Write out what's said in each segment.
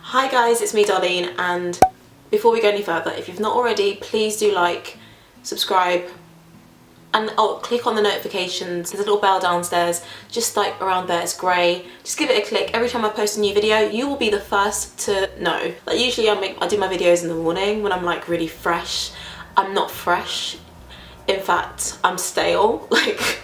Hi guys, it's me Darlene, and before we go any further, if you've not already, please do like, subscribe, and click on the notifications. There's a little bell downstairs, just like around there, it's grey. Just give it a click. Every time I post a new video, you will be the first to know. Like usually I do my videos in the morning when I'm like really fresh. I'm not fresh. In fact, I'm stale. Like,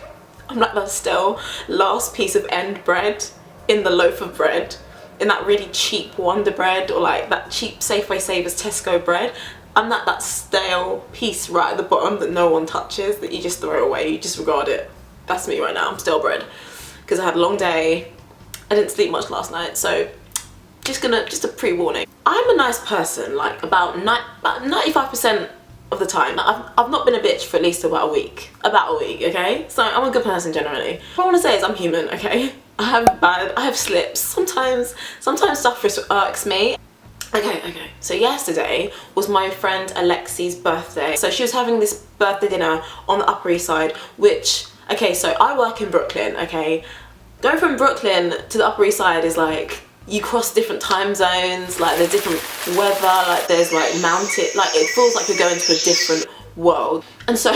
I'm like that stale last piece of end bread in the loaf of bread. In that really cheap Wonder Bread, or like that cheap Safeway Savers Tesco bread. I'm that stale piece right at the bottom that no one touches, that you just throw away, you disregard it. That's me right now, I'm stale bread. Because I had a long day, I didn't sleep much last night, so just a pre-warning. I'm a nice person, like about 95% of the time. I've not been a bitch for at least about a week, okay? So I'm a good person generally. What I want to say is I'm human, okay? I have slips. Sometimes stuff irks me. Okay, so yesterday was my friend Alexi's birthday. So she was having this birthday dinner on the Upper East Side, which, okay, so I work in Brooklyn, okay? Going from Brooklyn to the Upper East Side is like, you cross different time zones, like there's different weather, like there's like mountain, like it feels like you're going to a different world. And so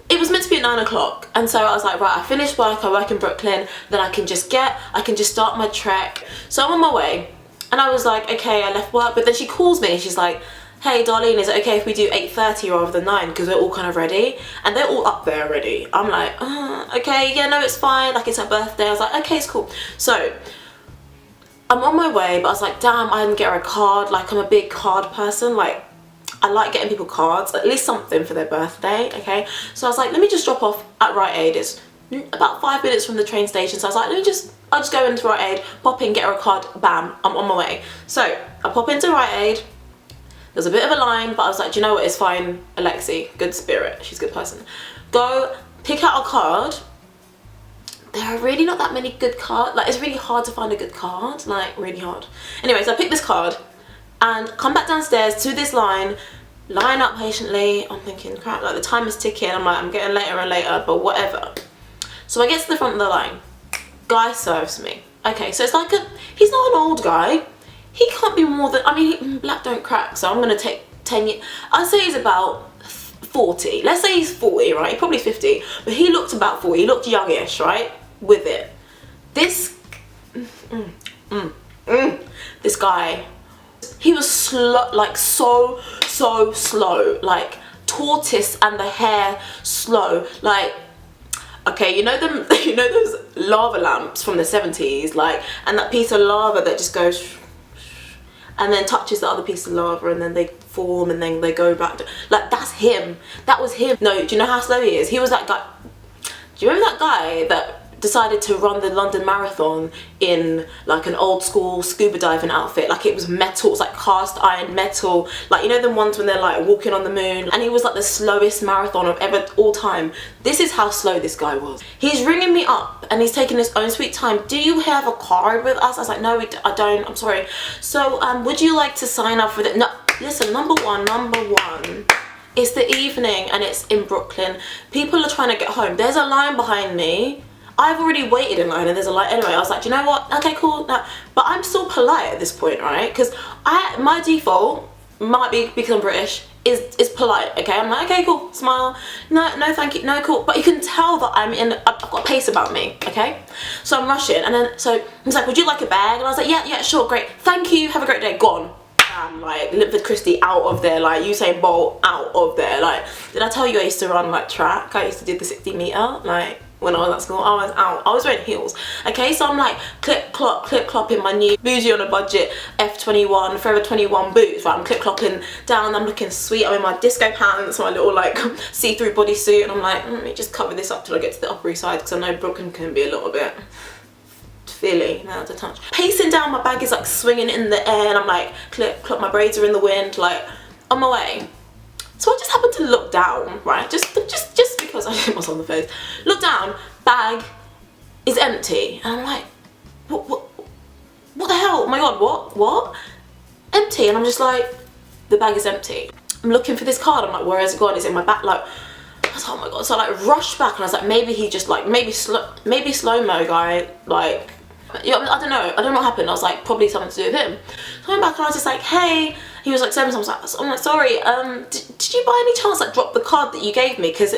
it was meant to be at 9 o'clock, and so I was like, right, I finished work, I work in Brooklyn, then I can just start my trek. So I'm on my way, and I was like, okay, I left work, but then she calls me and she's like, hey Darlene, is it okay if we do 8:30 rather than 9, because we're all kind of ready, and they're all up there already. I'm like, okay, yeah, no, it's fine, like it's her birthday. I was like, okay, it's cool. So I'm on my way, but I was like, damn, I didn't get her a card. Like, I'm a big card person, like I like getting people cards, at least something for their birthday, okay? So I was like, let me just drop off at Rite Aid. It's about 5 minutes from the train station, so I was like, I'll just go into Rite Aid, pop in, get her a card, bam, I'm on my way. So I pop into Rite Aid, there's a bit of a line, but I was like, do you know what, it's fine, Alexi, good spirit, she's a good person. Go pick out a card. There are really not that many good cards, like it's really hard to find a good card, like really hard. Anyways, I picked this card and come back downstairs to this line up patiently. I'm thinking, crap, like the time is ticking. I'm like, I'm getting later and later, but whatever. So I get to the front of the line. Guy serves me. Okay, so it's like he's not an old guy. He can't be more than, I mean, black don't crack, so I'm gonna take 10 years. I'd say he's about 40. Let's say he's 40, right? He's probably 50, but he looked about 40. He looked youngish, right? With it. This guy, he was slow, like so slow, like tortoise and the hair slow, like, okay, you know them, you know those lava lamps from the 70s, like, and that piece of lava that just goes and then touches the other piece of lava and then they form and then they go back to, like, that's him. That was him. No, do you know how slow he is? He was that guy. Do you remember that guy that decided to run the London Marathon in like an old school scuba diving outfit? Like, it was metal, it's like cast iron metal, like, you know the ones when they're like walking on the moon, and he was like the slowest marathon of all time. This is how slow this guy was. He's ringing me up and he's taking his own sweet time. Do you have a card with us? I was like, no, I don't, I'm sorry. So would you like to sign up for the, no, listen, number one, it's the evening and it's in Brooklyn. People are trying to get home. There's a line behind me. I've already waited in line and there's a line anyway. I was like, do you know what? Okay, cool. No. But I'm still polite at this point, right? Because my default might be, because I'm British, is polite, okay? I'm like, okay, cool, smile. No, thank you, no, cool. But you can tell that I've got pace about me, okay? So I'm rushing, and then, so he's like, would you like a bag? And I was like, yeah, sure, great. Thank you, have a great day, gone. Like Linford Christie out of there, like Usain Bolt out of there. Like, did I tell you I used to run like track? I used to do the 60 meter, like when I was at school. I was out, I was wearing heels, okay? So I'm like clip clop in my new bougie on a budget F21 Forever 21 boots, right? I'm clip clopping down, I'm looking sweet, I'm in my disco pants, my little like see-through bodysuit, and I'm like, let me just cover this up till I get to the Upper East Side, because I know Brooklyn can be a little bit feely now to touch. Pacing down, my bag is like swinging in the air, and I'm like clip clop, my braids are in the wind, like on my way. So I just happened to look down, right? Just because I hit myself on the face. Look down, bag is empty, and I'm like, what the hell? Oh my god, what? Empty, and I'm just like, the bag is empty. I'm looking for this card. I'm like, where has it gone? Is it in my back? Like, I was like, oh my god. So I like rushed back, and I was like, maybe he just like, maybe slow-mo guy, like, Yeah, I don't know what happened. I was like, probably something to do with him. So I went back and I was just like, hey. He was like, I'm like, sorry, did you by any chance like drop the card that you gave me? Because,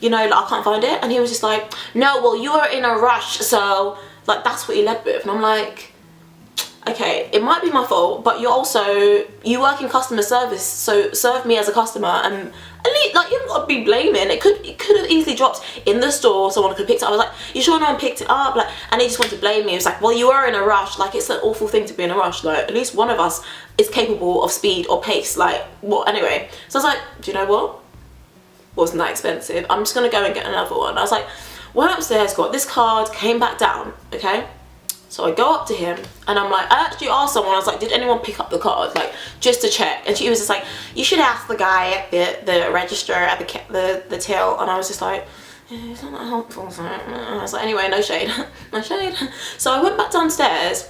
you know, like, I can't find it. And he was just like, no, well, you were in a rush, so like that's what he led with. And I'm like, okay, it might be my fault, but you work in customer service, so serve me as a customer, and at least, like, you haven't got to be blaming. It could have easily dropped in the store, someone could have picked it up. I was like, you sure no one picked it up? Like, and he just wanted to blame me. He was like, well, you were in a rush. Like, it's an awful thing to be in a rush. Like, at least one of us is capable of speed or pace. Like, what? Anyway, so I was like, do you know what? Wasn't that expensive. I'm just gonna go and get another one. I was like, went upstairs, got this card, came back down. Okay. So I go up to him and I'm like, I actually asked someone, I was like, did anyone pick up the card? Like, just to check. And she was just like, you should ask the guy at the register at the till. And I was just like, it's not that helpful. So I was like, anyway, no shade, no shade. So I went back downstairs,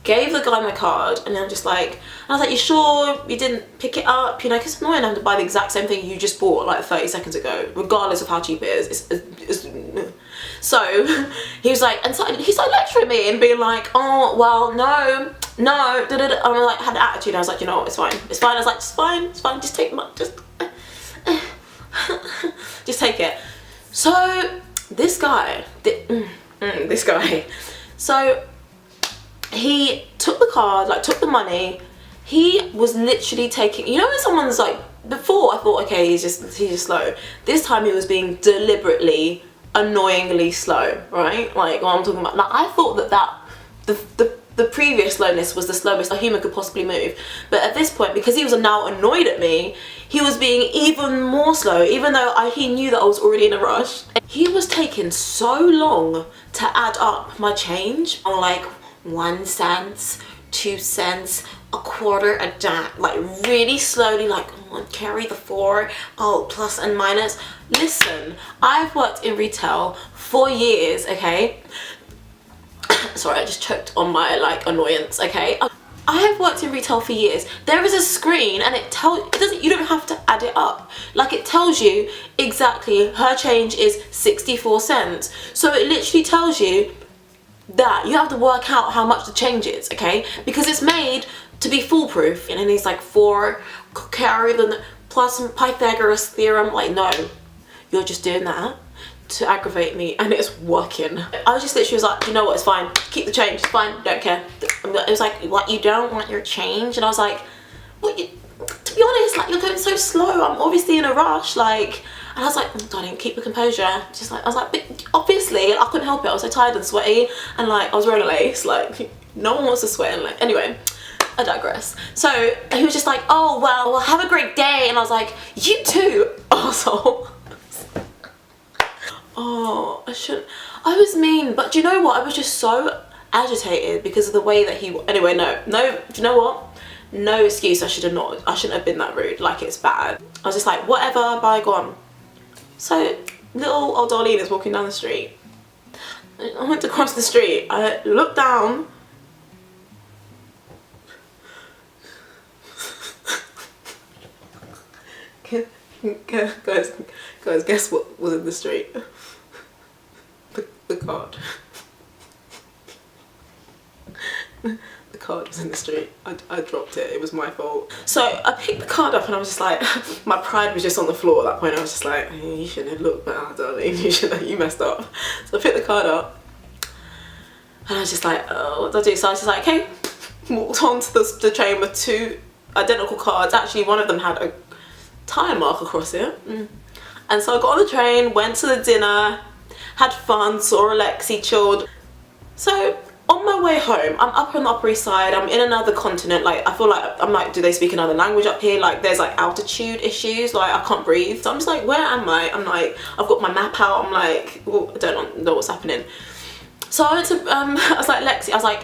gave the guy my card, and I'm just like, I was like, you sure you didn't pick it up? You know, because it's annoying having to buy the exact same thing you just bought like 30 seconds ago, regardless of how cheap it is. So he was like, and so he started lecturing me and being like, oh, well, no, da, da, da. And I like, had an attitude. I was like, you know what, it's fine. I was like, it's fine, just take my, just take it. So this guy, so he took the card, like took the money. He was literally taking, you know when someone's like, before I thought, okay, he's just slow. This time he was being deliberately, annoyingly slow, right? Like what I'm talking about. Like I thought the previous slowness was the slowest a human could possibly move. But at this point, because he was now annoyed at me, he was being even more slow, even though he knew that I was already in a rush. He was taking so long to add up my change. I'm like, 1 cent, 2 cents, a quarter, a dime, like really slowly, like, oh, carry the 4, oh, plus and minus. Listen, I've worked in retail for years, okay? Sorry, I just choked on my like annoyance, okay? I have worked in retail for years. There is a screen and you don't have to add it up. Like it tells you exactly her change is 64 cents. So it literally tells you that you have to work out how much the change is, okay? Because it's made to be foolproof. And then he's like 4 carry the plus Pythagoras theorem. Like, no, you're just doing that to aggravate me and it's working. I was just literally was like, you know what, it's fine, keep the change, it's fine, don't care. It was like, what, you don't want your change? And I was like, what, to be honest, like you're going so slow, I'm obviously in a rush, like. And I was like, oh, darling, keep your composure. Just like, I was like, but obviously I couldn't help it, I was so tired and sweaty and like I was wearing a lace, like no one wants to sweat. And like, anyway, I digress. So he was just like, oh well, have a great day. And I was like, you too, arsehole. Oh, I was mean, but do you know what? I was just so agitated because of the way that anyway, no, do you know what? No excuse, I shouldn't have been that rude, like it's bad. I was just like, whatever, bygone. So, little old Darlene is walking down the street. I went to cross the street, I looked down. Guys, guess what was in the street? The card. The card was in the street. I dropped it. It was my fault. So I picked the card up and I was just like, my pride was just on the floor at that point. I was just like, you should have looked better, darling. You messed up. So I picked the card up and I was just like, oh, what do I do? So I was just like, okay. Walked onto the train with 2 identical cards. Actually, one of them had a tire mark across it. And so I got on the train, went to the dinner, had fun, saw Alexi, chilled. So on my way home, I'm up on the Upper East Side, I'm in another continent, like I feel like, I'm like, do they speak another language up here? Like there's like altitude issues, like I can't breathe. So I'm just like, where am I? I'm like, I've got my map out, I'm like, well, I don't know what's happening. So I went to, I was like,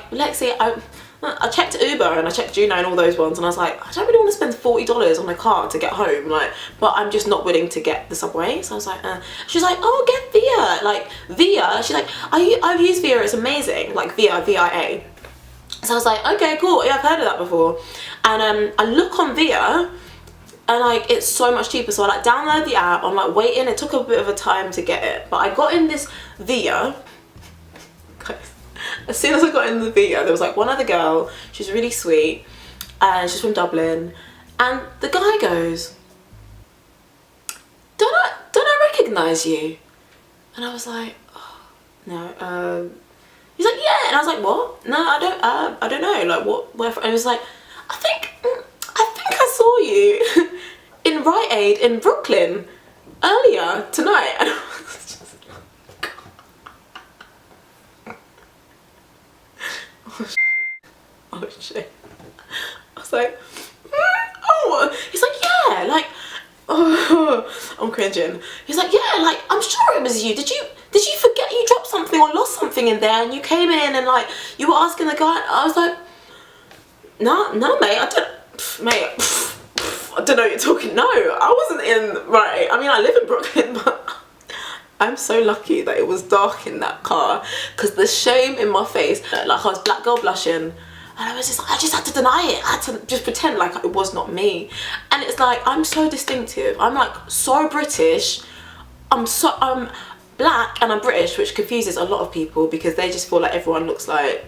Lexi, I checked Uber and I checked Juno and all those ones and I was like, I don't really want to spend $40 on a car to get home, like, but I'm just not willing to get the subway. So I was like, she's like, oh, get Via, like Via. She's like, I've used Via, it's amazing, like Via, V-I-A. So I was like, okay, cool, yeah, I've heard of that before. And I look on Via and like it's so much cheaper. So I like download the app, I'm like waiting, it took a bit of a time to get it, but I got in this Via. as soon as I got in the video, there was like one other girl, she was really sweet, and she's from Dublin, and the guy goes, don't I recognise you? And I was like, oh, no, he's like, yeah, and I was like, what? No, I don't know, like, what, where from? And he was like, I think I saw you in Rite Aid in Brooklyn earlier tonight. And I was just like, oh shit. I was like, oh, he's like, yeah, like, oh, I'm cringing. He's like, yeah, like, I'm sure it was you. Did you forget you dropped something or lost something in there and you came in and like you were asking the guy? I was like, no, mate, I don't know what you're talking. No, I wasn't in Rite Aid. I mean, I live in Brooklyn, but I'm so lucky that it was dark in that car, because the shame in my face, like I was black girl blushing, and I was just like, I just had to deny it. I had to just pretend like it was not me. And it's like, I'm so distinctive. I'm like so British. I'm black and I'm British, which confuses a lot of people because they just feel like everyone looks like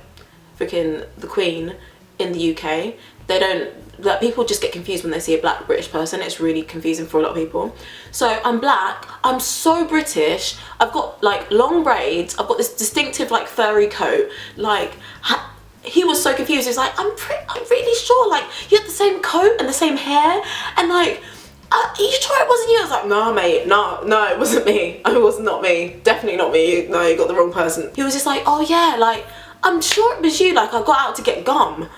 freaking the Queen in the UK. They don't, like, people just get confused when they see a black British person. It's really confusing for a lot of people. So I'm black, I'm so British, I've got like long braids, I've got this distinctive like furry coat, like he was so confused. He was like, I'm really sure, like, you had the same coat and the same hair, and like, are you sure it wasn't you? I was like, no mate, no, it wasn't me. It was not me, definitely not me. No, you got the wrong person. He was just like, oh yeah, like, I'm sure it was you, like I got out to get gum.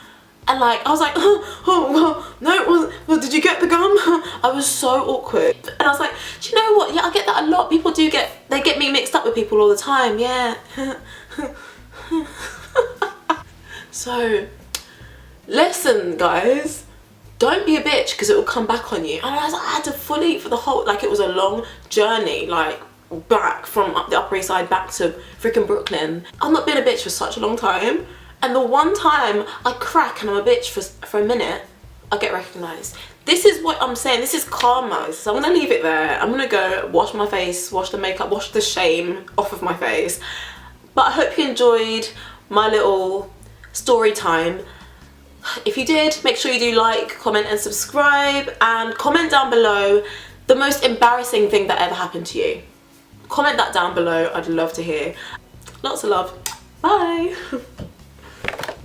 And like, I was like, oh well, no it wasn't. Well, did you get the gum? I was so awkward. And I was like, do you know what, yeah, I get that a lot. People do they get me mixed up with people all the time, yeah. So, listen guys, don't be a bitch, because it will come back on you. And I was like, I had to fully, for the whole, like, it was a long journey, like, back from the Upper East Side back to freaking Brooklyn. I've not been a bitch for such a long time, and the one time I crack and I'm a bitch for a minute, I get recognised. This is what I'm saying, this is karma. So I'm gonna leave it there. I'm gonna go wash my face, wash the makeup, wash the shame off of my face. But I hope you enjoyed my little story time. If you did, make sure you do like, comment and subscribe, and comment down below the most embarrassing thing that ever happened to you. Comment that down below, I'd love to hear. Lots of love, bye.